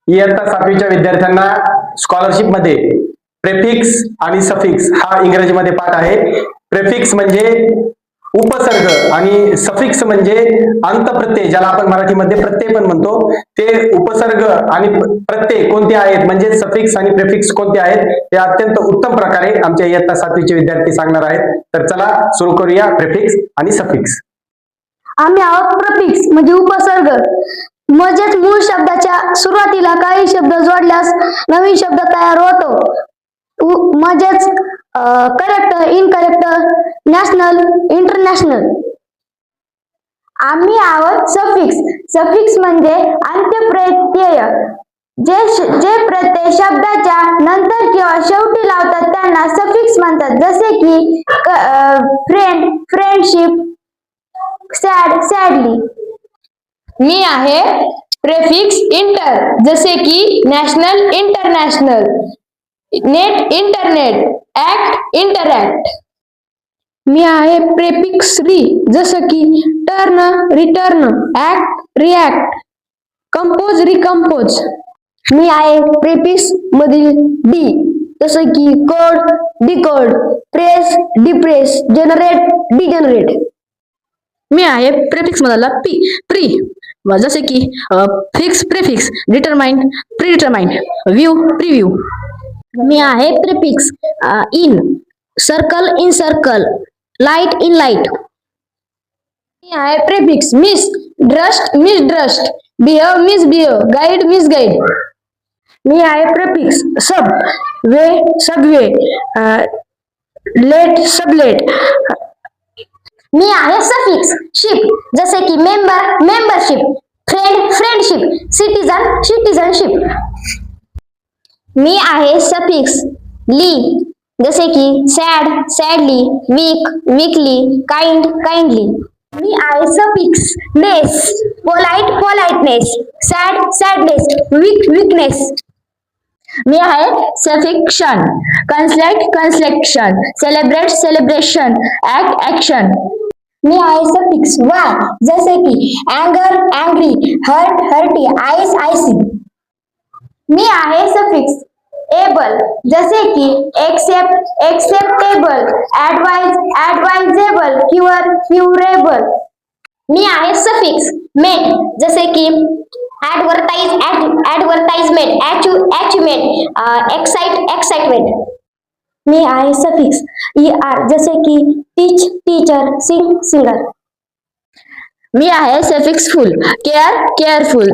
इयत्ता 7वीच्या विद्यार्थ्यांना स्कॉलरशिप मध्ये प्रेफिक्स आणि सफिक्स हा इंग्रजीमध्ये पाठ आहे. प्रेफिक्स म्हणजे उपसर्ग आणि सफिक्स म्हणजे अंतप्रत्यय, ज्याला आपण मराठीमध्ये प्रत्यय पण म्हणतो. ते उपसर्ग आणि प्रत्यय कोणते आहेत म्हणजे सफिक्स आणि प्रेफिक्स कोणते आहेत हे अत्यंत उत्तम प्रकारे आमच्या इयत्ता 7वीचे विद्यार्थी सांगणार आहेत. तर चला सुरू करूया प्रेफिक्स आणि सफिक्स. आम्ही आहोत प्रेफिक्स म्हणजे उपसर्ग. म्हणजेच मूळ शब्दाच्या सुरुवातीला काही शब्द जोडल्यास नवीन शब्द तयार होतो. म्हणजेच करेक्ट, इनकरेक्ट, नॅशनल, इंटरनॅशनल. आम्ही आहोत सफिक्स. सफिक्स म्हणजे अंत्यप्रत्यय. जे प्रत्यय शब्दाच्या नंतर किंवा शेवटी लावतात त्यांना सफिक्स म्हणतात. जसे की फ्रेंड, फ्रेंडशिप, सॅड, सॅडली. मी आहे प्रेफिक्स इंटर, जसे की national, international, net, internet, act, interact. मी आहे प्रेफिक्स री, जसं की turn, return, act, react, compose, recompose. मी आहे प्रेफिक्स मधील डी, जसं की code, decode, press, depress, generate, degenerate. मी आहे प्रेफिक्स मधला पी, प्री, जसे की fix, prefix, determine, predetermine, view, preview. मी आहे prefix in, circle, in circle, light, in light. मी आहे prefix mis, trust, mis trust, behave, mis behave, guide, mis guide. मी आहे prefix sub, way, subway, let, sublet. मी आहे suffix ship, जसे की member, membership, friend, friendship, citizen, citizenship. मी आहे suffix ly, जसे की sad, sadly, weak, weakly, kind, kindly. मी आहे suffix ness, polite, politeness, sad, sadness, weak, weakness. मी आहे सफिक्शन कन्स्लेक्ट, कन्स्लेक्शन, सेलिब्रेट, सेलिब्रेशन, ऍक्ट, ऍक्शन. मी आहे सफिक्स वाय, जसे की अँगर, angry, hurt, hurty, ice, icy. मी आहे सफिक्स एबल, जसे की accept, acceptable, advise, advisable, cure, curable. मी आहे सफिक्स मेट, जसे की advertise, advertisement, achievement, excite, excitement. मी आहे सफिक्स ER, जसे की टीच, टीचर, सिंग, सिंगर. मी आहे suffix ful care, careful,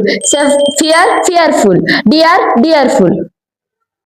fear, fearful, dear, डिअरफुल.